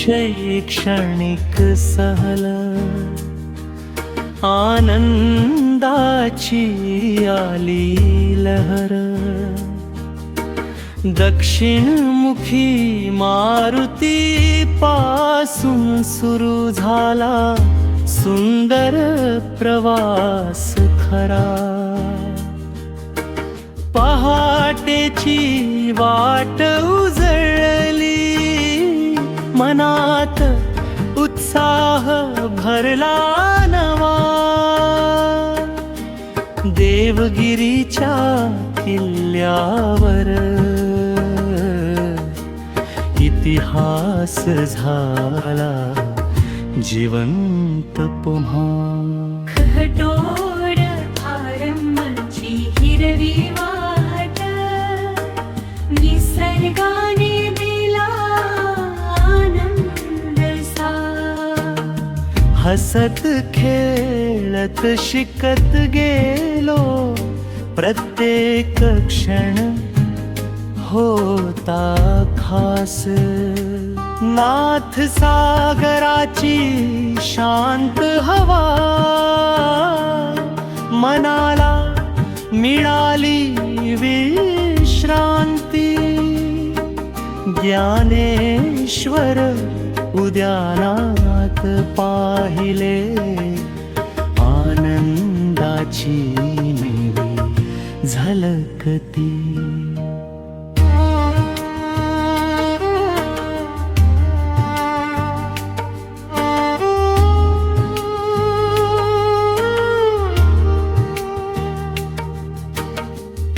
शैक्षणिक सहल आनंदाची आली लहर दक्षिणमुखी मारुती पासून सुरू झाला सुंदर प्रवास खरा पहाटेची वाट उजळली मनात उत्साह भरला नवा देवगिरीच्या किल्ल्यावर इतिहास झाला जिवंत पुन्हा खटोड आरंभाची हिरवी वाट निसर्गाने दिला आनंद सा हसत खेळत शिकत गेलो प्रत्येक क्षण होता खास नाथ सागराची शांत हवा मनाला मिळाली विश्रांती ज्ञानेश्वर उद्यानात पाहिले आनंदाची नवी झलकती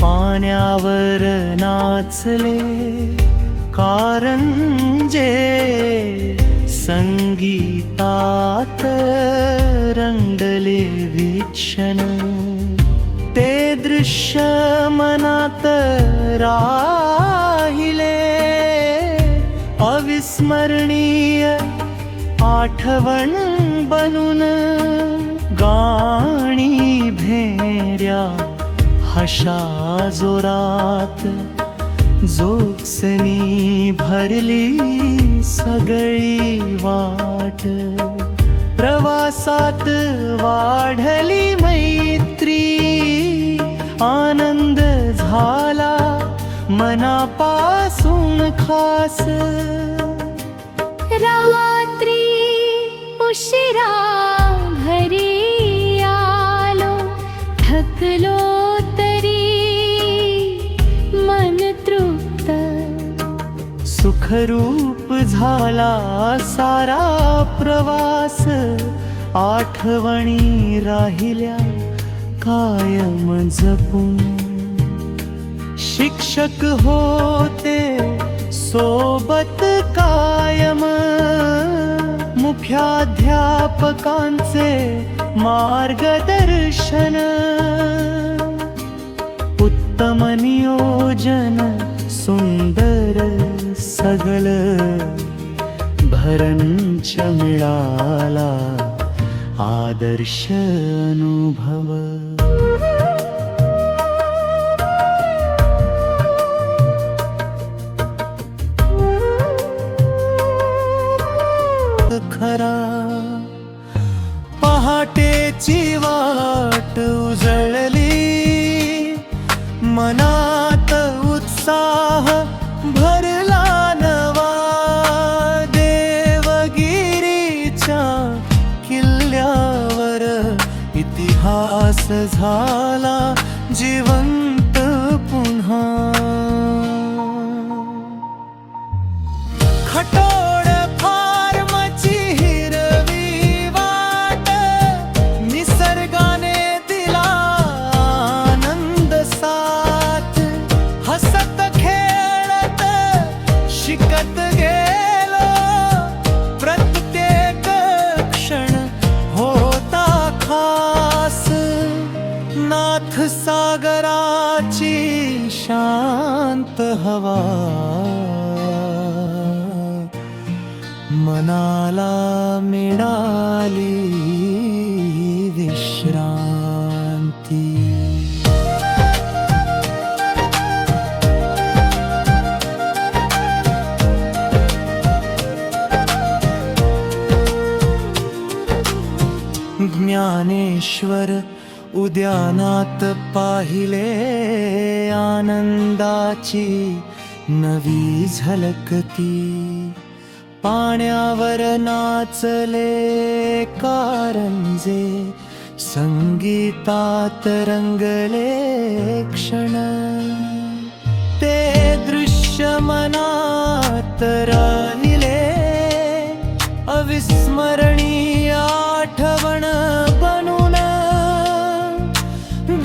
पाण्यावर नाचले कारंजे संगीतात रंगले वीक्षण ते दृश्य मनात राहिले अविस्मरणीय आठवण बनून गाणी भेड्या हशा जोरात जोक्सनी भरली सगळी वाट प्रवासात वाढली मैत्री आनंद झाला मनापासून खास रात्री उशिरा घरी आलो थकलो सुखरूप झाला सारा प्रवास आठवणी राहिल्या कायम जपून शिक्षक होते सोबत कायम मुख्याध्यापकांचे मार्गदर्शन उत्तम नियोजन सुंदर सगळ भरंच मिळाला आदर्श अनुभव खरा पहाटेची वाट उजळली मनात उत्साह भरला नवा देवगिरीच्या किल्ल्यावर इतिहास झाला जिवंत पुन्हा खटोड फार्मची हिरवी वाट निसर्गाने दिला आनंद साथ हसत खेळत शिकत गेलो प्रत्येक क्षण होता खास नाथ सागराची शांत हवा मनाला मिळाली विश्रांती ज्ञानेश्वर उद्यानात पाहिले आनंदाची नवी झलकती, पाण्यावर नाचले कारंजे, संगीतात रंगले क्षण, ते दृश्य मनात राहिले अविस्मरणीय आठवण बनून,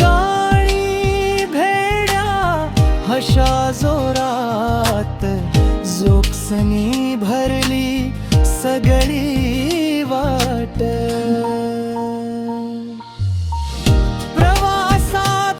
गाणी भेड्या हशा जोरात जोक्सनी